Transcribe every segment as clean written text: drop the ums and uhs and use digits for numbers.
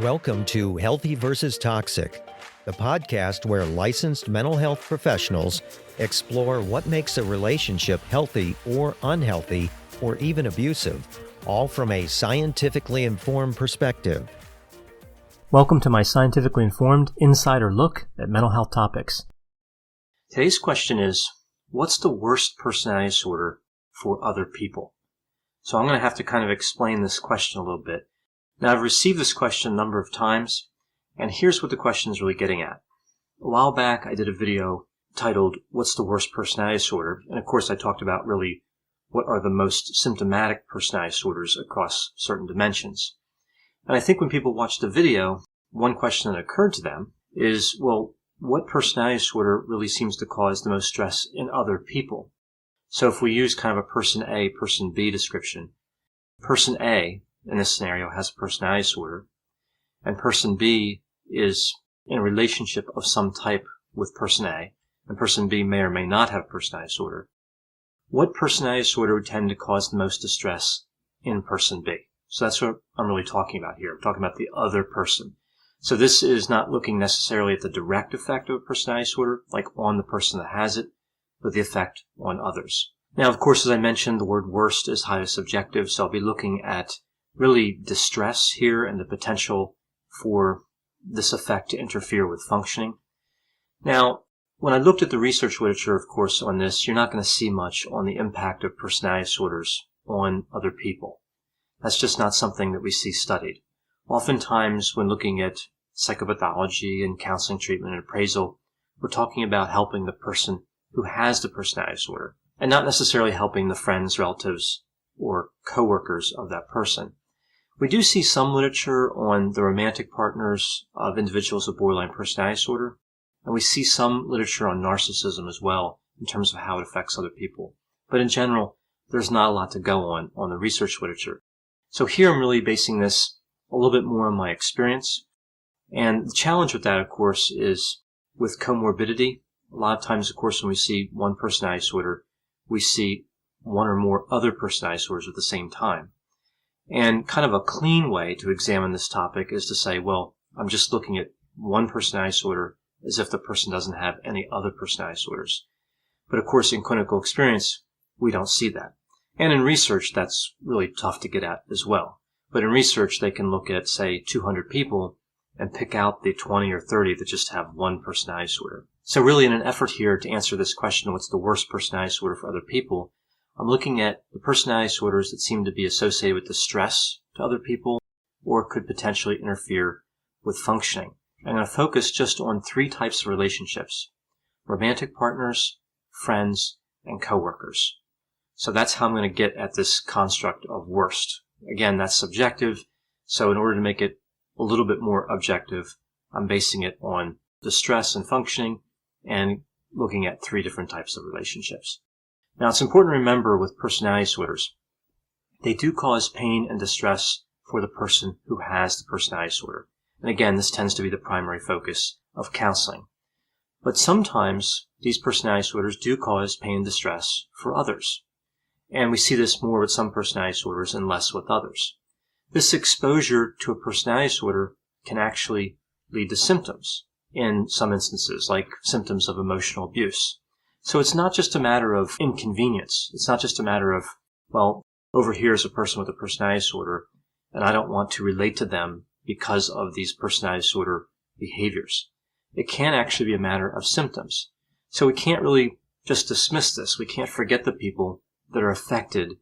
Welcome to Healthy versus Toxic, the podcast where licensed mental health professionals explore what makes a relationship healthy or unhealthy or even abusive, all from a scientifically informed perspective. Welcome to my scientifically informed insider look at mental health topics. Today's question is, what's the worst personality disorder for other people? So I'm going to have to kind of explain this question a little bit. Now, I've received this question a number of times, and here's what the question is really getting at. A while back, I did a video titled, What's the Worst Personality Disorder? And of course, I talked about really what are the most symptomatic personality disorders across certain dimensions. And I think when people watch the video, one question that occurred to them is, well, what personality disorder really seems to cause the most stress in other people? So if we use kind of a person A, person B description, person A in this scenario has a personality disorder, and person B is in a relationship of some type with person A, and person B may or may not have a personality disorder. What personality disorder would tend to cause the most distress in person B? So that's what I'm really talking about here. I'm talking about the other person. So this is not looking necessarily at the direct effect of a personality disorder, like on the person that has it, but the effect on others. Now, of course, as I mentioned, the word worst is highly subjective, so I'll be looking at really distress here and the potential for this effect to interfere with functioning. Now, when I looked at the research literature, of course, on this, you're not going to see much on the impact of personality disorders on other people. That's just not something that we see studied. Oftentimes, when looking at psychopathology and counseling treatment and appraisal, we're talking about helping the person who has the personality disorder, and not necessarily helping the friends, relatives, or coworkers of that person. We do see some literature on the romantic partners of individuals with borderline personality disorder, and we see some literature on narcissism as well in terms of how it affects other people. But in general, there's not a lot to go on the research literature. So here I'm really basing this a little bit more on my experience. And the challenge with that, of course, is with comorbidity. A lot of times, of course, when we see one personality disorder, we see one or more other personality disorders at the same time. And kind of a clean way to examine this topic is to say, well, I'm just looking at one personality disorder as if the person doesn't have any other personality disorders. But of course, in clinical experience, we don't see that. And in research, that's really tough to get at as well. But in research, they can look at, say, 200 people and pick out the 20 or 30 that just have one personality disorder. So really, in an effort here to answer this question, what's the worst personality disorder for other people, I'm looking at the personality disorders that seem to be associated with distress to other people or could potentially interfere with functioning. I'm going to focus just on 3 types of relationships: romantic partners, friends, and coworkers. So that's how I'm going to get at this construct of worst. Again, that's subjective, so in order to make it a little bit more objective, I'm basing it on distress and functioning and looking at 3 different types of relationships. Now, it's important to remember with personality disorders, they do cause pain and distress for the person who has the personality disorder. And again, this tends to be the primary focus of counseling. But sometimes these personality disorders do cause pain and distress for others. And we see this more with some personality disorders and less with others. This exposure to a personality disorder can actually lead to symptoms in some instances, like symptoms of emotional abuse. So it's not just a matter of inconvenience. It's not just a matter of, well, over here is a person with a personality disorder, and I don't want to relate to them because of these personality disorder behaviors. It can actually be a matter of symptoms. So we can't really just dismiss this. We can't forget the people that are affected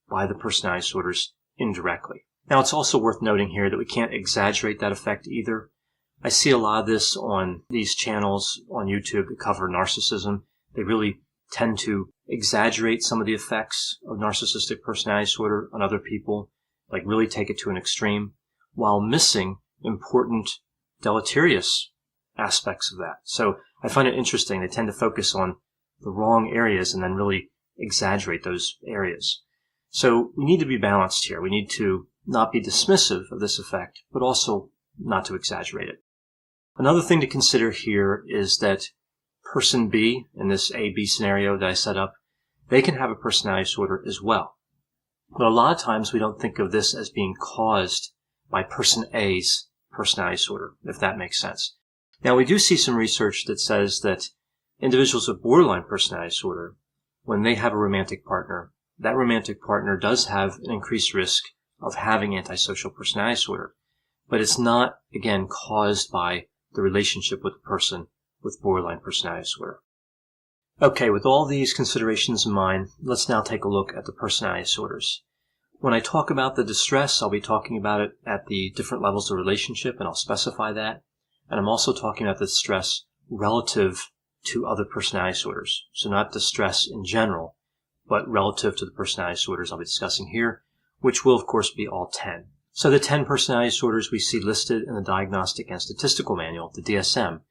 by the personality disorders indirectly. Now, it's also worth noting here that we can't exaggerate that effect either. I see a lot of this on these channels on YouTube that cover narcissism. They really tend to exaggerate some of the effects of narcissistic personality disorder on other people, like really take it to an extreme, while missing important deleterious aspects of that. So I find it interesting. They tend to focus on the wrong areas and then really exaggerate those areas. So we need to be balanced here. We need to not be dismissive of this effect, but also not to exaggerate it. Another thing to consider here is that person B, in this A-B scenario that I set up, they can have a personality disorder as well. But a lot of times we don't think of this as being caused by person A's personality disorder, if that makes sense. Now, we do see some research that says that individuals with borderline personality disorder, when they have a romantic partner, that romantic partner does have an increased risk of having antisocial personality disorder. But it's not, again, caused by the relationship with the person with borderline personality disorder. Okay, with all these considerations in mind, let's now take a look at the personality disorders. When I talk about the distress, I'll be talking about it at the different levels of relationship, and I'll specify that. And I'm also talking about the distress relative to other personality disorders. So not distress in general, but relative to the personality disorders I'll be discussing here, which will, of course, be all 10. So the 10 personality disorders we see listed in the Diagnostic and Statistical Manual, the DSM,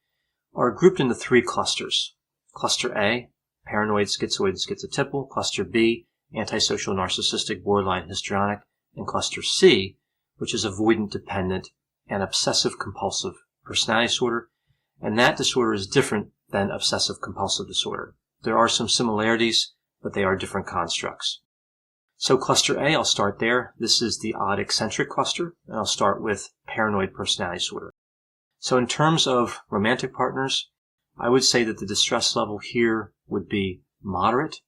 are grouped into 3 clusters. Cluster A, paranoid, schizoid, and schizotypal. Cluster B, antisocial, narcissistic, borderline, histrionic. And cluster C, which is avoidant, dependent, and obsessive-compulsive personality disorder. And that disorder is different than obsessive-compulsive disorder. There are some similarities, but they are different constructs. So cluster A, I'll start there. This is the odd eccentric cluster, and I'll start with paranoid personality disorder. So in terms of romantic partners, I would say that the distress level here would be moderate,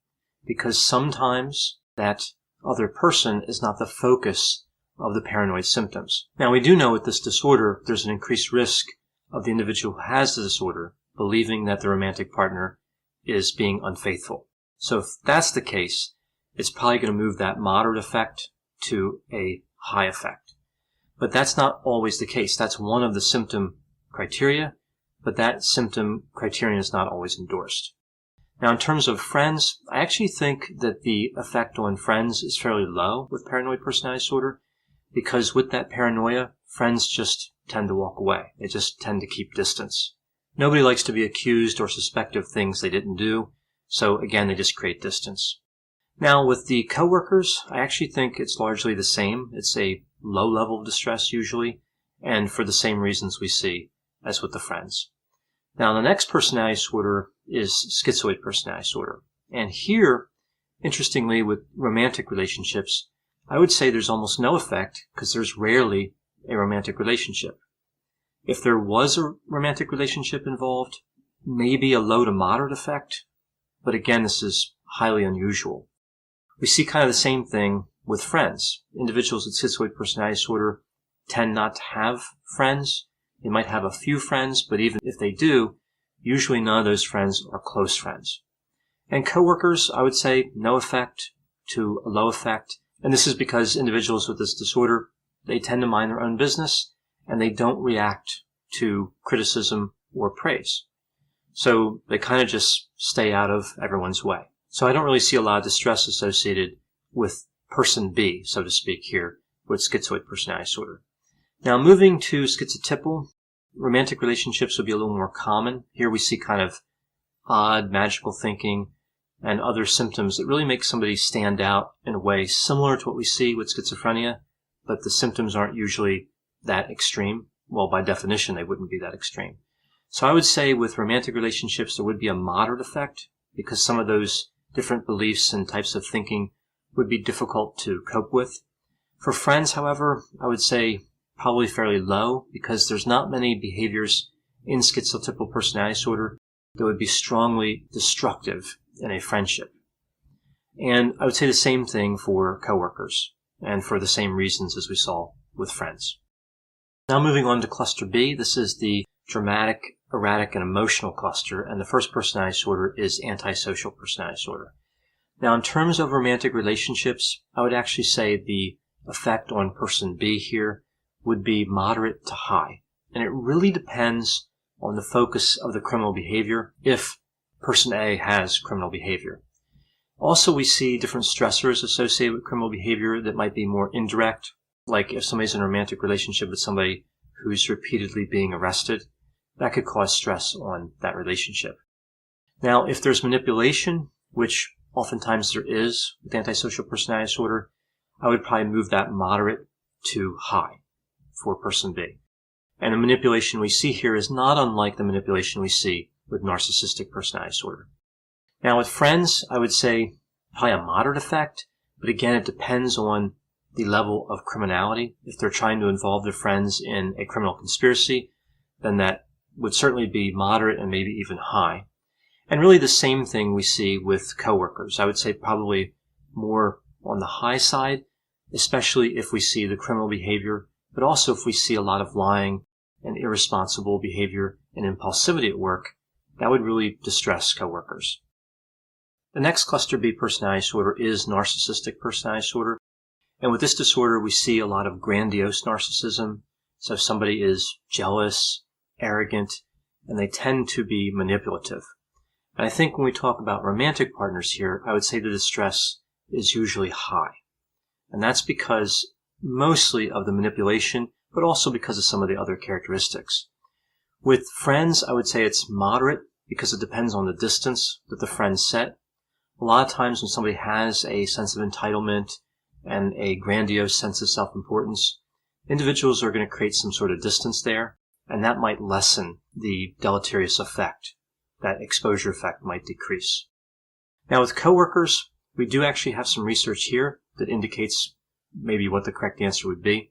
because sometimes that other person is not the focus of the paranoid symptoms. Now, we do know with this disorder, there's an increased risk of the individual who has the disorder believing that the romantic partner is being unfaithful. So if that's the case, it's probably going to move that moderate effect to a high effect. But that's not always the case. That's one of the symptom criteria, but that symptom criterion is not always endorsed. Now, in terms of friends, I actually think that the effect on friends is fairly low with paranoid personality disorder, because with that paranoia, friends just tend to walk away. They just tend to keep distance. Nobody likes to be accused or suspected of things they didn't do, so again, they just create distance. Now, with the coworkers, I actually think it's largely the same. It's a low level of distress usually, and for the same reasons we see as with the friends. Now, the next personality disorder is schizoid personality disorder. And here, interestingly, with romantic relationships, I would say there's almost no effect because there's rarely a romantic relationship. If there was a romantic relationship involved, maybe a low to moderate effect, but again, this is highly unusual. We see kind of the same thing with friends. Individuals with schizoid personality disorder tend not to have friends. They might have a few friends, but even if they do, usually none of those friends are close friends. And coworkers, I would say no effect to a low effect. And this is because individuals with this disorder, they tend to mind their own business and they don't react to criticism or praise. So they kind of just stay out of everyone's way. So I don't really see a lot of distress associated with person B, so to speak, here with schizoid personality disorder. Now, moving to schizotypal, romantic relationships would be a little more common. Here we see kind of odd, magical thinking and other symptoms that really make somebody stand out in a way similar to what we see with schizophrenia, but the symptoms aren't usually that extreme. Well, by definition, they wouldn't be that extreme. So I would say with romantic relationships, there would be a moderate effect because some of those different beliefs and types of thinking would be difficult to cope with. For friends, however, I would say probably fairly low because there's not many behaviors in schizotypal personality disorder that would be strongly destructive in a friendship. And I would say the same thing for coworkers and for the same reasons as we saw with friends. Now moving on to cluster B, this is the dramatic, erratic, and emotional cluster, and the first personality disorder is antisocial personality disorder. Now in terms of romantic relationships, I would actually say the effect on person B here would be moderate to high. And it really depends on the focus of the criminal behavior if person A has criminal behavior. Also, we see different stressors associated with criminal behavior that might be more indirect, like if somebody's in a romantic relationship with somebody who's repeatedly being arrested, that could cause stress on that relationship. Now, if there's manipulation, which oftentimes there is with antisocial personality disorder, I would probably move that moderate to high for person B. And the manipulation we see here is not unlike the manipulation we see with narcissistic personality disorder. Now with friends, I would say probably a moderate effect, but again, it depends on the level of criminality. If they're trying to involve their friends in a criminal conspiracy, then that would certainly be moderate and maybe even high. And really the same thing we see with coworkers. I would say probably more on the high side, especially if we see the criminal behavior, but also if we see a lot of lying and irresponsible behavior and impulsivity at work, that would really distress coworkers. The next cluster B personality disorder is narcissistic personality disorder. And with this disorder, we see a lot of grandiose narcissism. So if somebody is jealous, arrogant, and they tend to be manipulative. And I think when we talk about romantic partners here, I would say the distress is usually high. And that's because mostly of the manipulation, but also because of some of the other characteristics. With friends, I would say it's moderate because it depends on the distance that the friends set. A lot of times when somebody has a sense of entitlement and a grandiose sense of self-importance, individuals are going to create some sort of distance there, and that might lessen the deleterious effect. That exposure effect might decrease. Now with coworkers, we do actually have some research here that indicates maybe what the correct answer would be.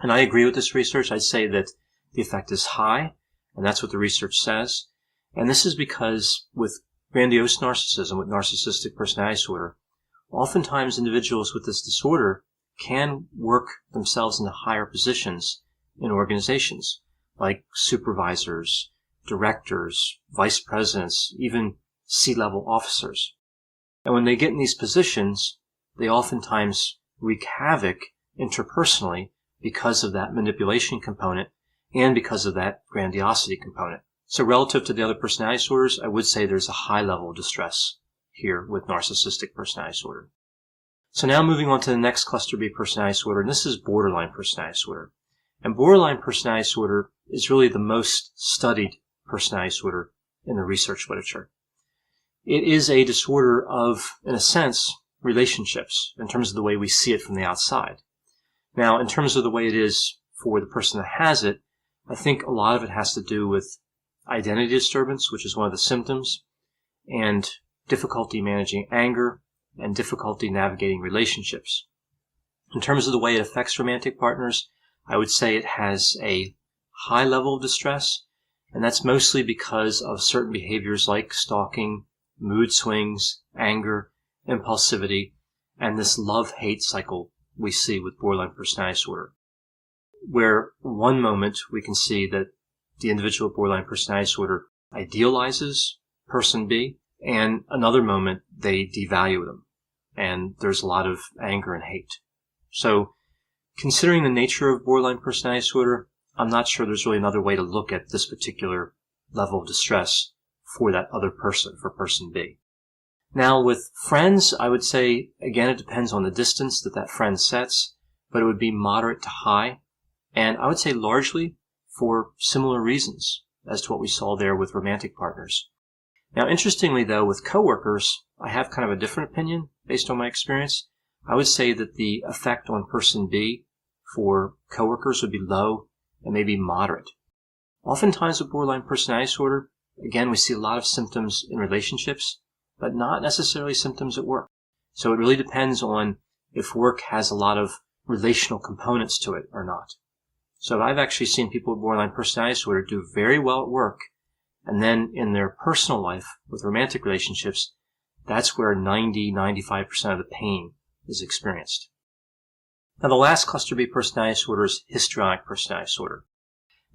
And I agree with this research. I'd say that the effect is high, and that's what the research says. And this is because with grandiose narcissism, with narcissistic personality disorder, oftentimes individuals with this disorder can work themselves into higher positions in organizations, like supervisors, directors, vice presidents, even C-level officers. And when they get in these positions, they oftentimes wreak havoc interpersonally because of that manipulation component and because of that grandiosity component. So relative to the other personality disorders, I would say there's a high level of distress here with narcissistic personality disorder. So now moving on to the next cluster B personality disorder, and this is borderline personality disorder. And borderline personality disorder is really the most studied personality disorder in the research literature. It is a disorder of, in a sense, relationships in terms of the way we see it from the outside. Now, in terms of the way it is for the person that has it, I think a lot of it has to do with identity disturbance, which is one of the symptoms, and difficulty managing anger and difficulty navigating relationships. In terms of the way it affects romantic partners, I would say it has a high level of distress, and that's mostly because of certain behaviors like stalking, mood swings, anger, impulsivity, and this love-hate cycle we see with borderline personality disorder, where one moment we can see that the individual with borderline personality disorder idealizes person B, and another moment they devalue them, and there's a lot of anger and hate. So considering the nature of borderline personality disorder, I'm not sure there's really another way to look at this particular level of distress for that other person, for person B. Now with friends, I would say, again, it depends on the distance that that friend sets, but it would be moderate to high, and I would say largely for similar reasons as to what we saw there with romantic partners. Now interestingly though, with coworkers, I have kind of a different opinion based on my experience. I would say that the effect on person B for coworkers would be low and maybe moderate. Oftentimes with borderline personality disorder, again, we see a lot of symptoms in relationships, but not necessarily symptoms at work. So it really depends on if work has a lot of relational components to it or not. So I've actually seen people with borderline personality disorder do very well at work, and then in their personal life with romantic relationships, that's where 90-95% of the pain is experienced. Now the last cluster B personality disorder is histrionic personality disorder.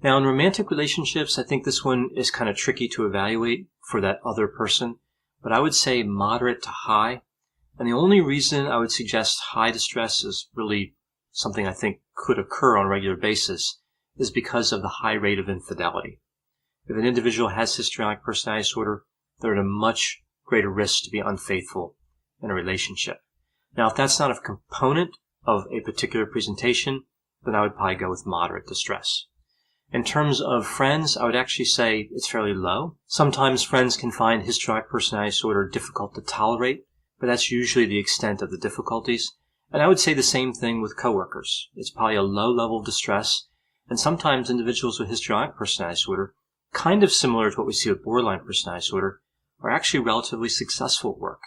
Now in romantic relationships, I think this one is kind of tricky to evaluate for that other person, but I would say moderate to high. And the only reason I would suggest high distress is really something I think could occur on a regular basis is because of the high rate of infidelity. If an individual has histrionic personality disorder, they're at a much greater risk to be unfaithful in a relationship. Now, if that's not a component of a particular presentation, then I would probably go with moderate distress. In terms of friends, I would actually say it's fairly low. Sometimes friends can find histrionic personality disorder difficult to tolerate, but that's usually the extent of the difficulties. And I would say the same thing with coworkers. It's probably a low level of distress, and sometimes individuals with histrionic personality disorder, kind of similar to what we see with borderline personality disorder, are actually relatively successful at work,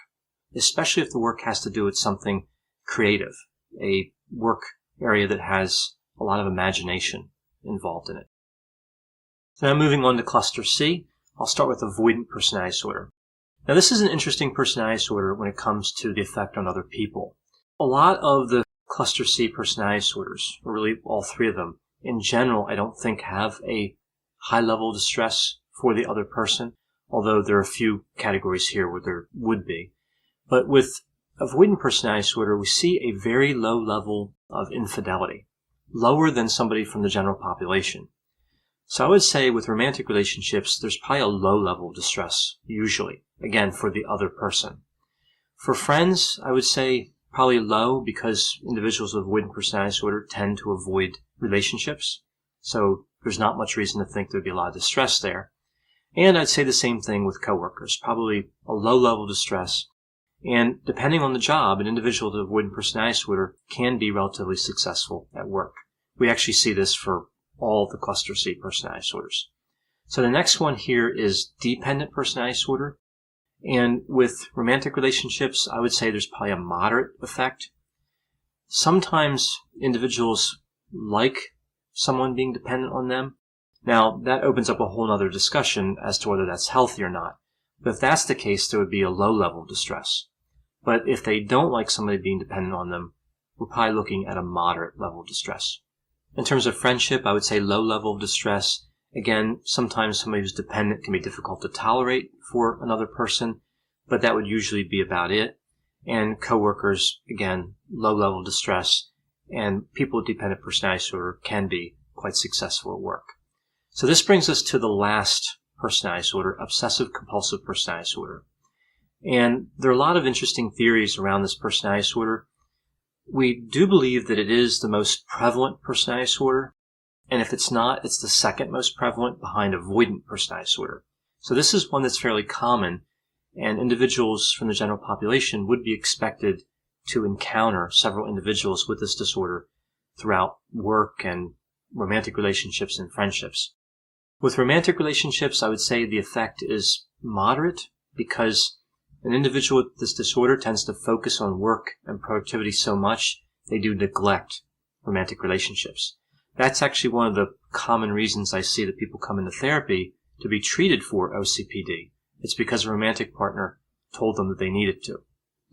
especially if the work has to do with something creative, a work area that has a lot of imagination involved in it. So now moving on to cluster C, I'll start with avoidant personality disorder. Now this is an interesting personality disorder when it comes to the effect on other people. A lot of the cluster C personality disorders, or really all three of them, in general, I don't think have a high level of distress for the other person, although there are a few categories here where there would be. But with avoidant personality disorder, we see a very low level of infidelity, lower than somebody from the general population. So I would say with romantic relationships, there's probably a low level of distress, usually, again, for the other person. For friends, I would say probably low because individuals with avoidant personality disorder tend to avoid relationships. So there's not much reason to think there'd be a lot of distress there. And I'd say the same thing with coworkers, probably a low level of distress. And depending on the job, an individual with avoidant personality disorder can be relatively successful at work. We actually see this for all the cluster C personality disorders. So the next one here is dependent personality disorder. And with romantic relationships, I would say there's probably a moderate effect. Sometimes individuals like someone being dependent on them. Now, that opens up a whole other discussion as to whether that's healthy or not. But if that's the case, there would be a low level of distress. But if they don't like somebody being dependent on them, we're probably looking at a moderate level of distress. In terms of friendship, I would say low level of distress. Again, sometimes somebody who's dependent can be difficult to tolerate for another person, but that would usually be about it. And coworkers, again, low level of distress, and people with dependent personality disorder can be quite successful at work. So this brings us to the last personality disorder, obsessive compulsive personality disorder. And there are a lot of interesting theories around this personality disorder. We do believe that it is the most prevalent personality disorder, and if it's not, it's the second most prevalent behind avoidant personality disorder. So this is one that's fairly common, and individuals from the general population would be expected to encounter several individuals with this disorder throughout work and romantic relationships and friendships. With romantic relationships, I would say the effect is moderate because an individual with this disorder tends to focus on work and productivity so much they do neglect romantic relationships. That's actually one of the common reasons I see that people come into therapy to be treated for OCPD. It's because a romantic partner told them that they needed to.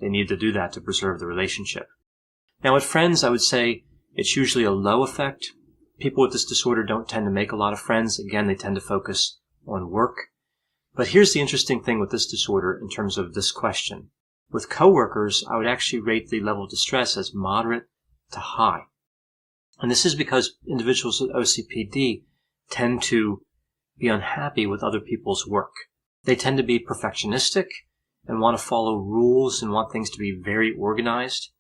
They needed to do that to preserve the relationship. Now with friends, I would say it's usually a low effect. People with this disorder don't tend to make a lot of friends. Again, they tend to focus on work. But here's the interesting thing with this disorder in terms of this question. With coworkers, I would actually rate the level of distress as moderate to high. And this is because individuals with OCPD tend to be unhappy with other people's work. They tend to be perfectionistic and want to follow rules and want things to be very organized.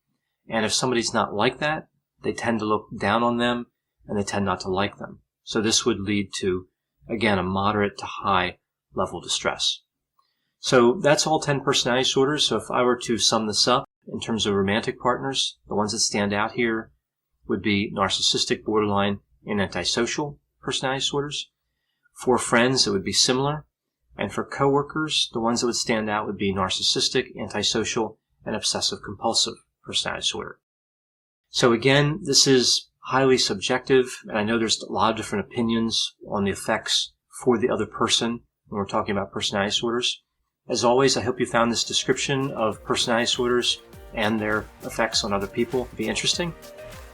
And if somebody's not like that, they tend to look down on them and they tend not to like them. So this would lead to, again, a moderate to high level of distress. So that's all 10 personality disorders. So if I were to sum this up in terms of romantic partners, the ones that stand out here would be narcissistic, borderline, and antisocial personality disorders. For friends, it would be similar. And for coworkers, the ones that would stand out would be narcissistic, antisocial, and obsessive compulsive personality disorder. So again, this is highly subjective, and I know there's a lot of different opinions on the effects for the other person when we're talking about personality disorders. As always, I hope you found this description of personality disorders and their effects on other people to be interesting.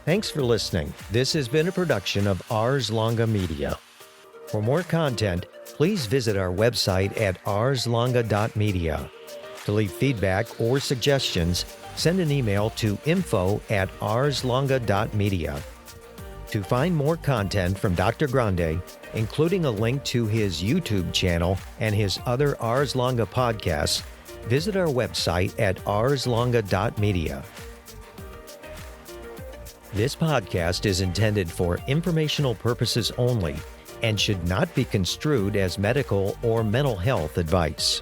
Thanks for listening. This has been a production of Ars Longa Media. For more content, please visit our website at arslonga.media. To leave feedback or suggestions, send an email to info@arslonga.media. To find more content from Dr. Grande, including a link to his YouTube channel and his other Ars Longa podcasts, visit our website at arslonga.media. This podcast is intended for informational purposes only and should not be construed as medical or mental health advice.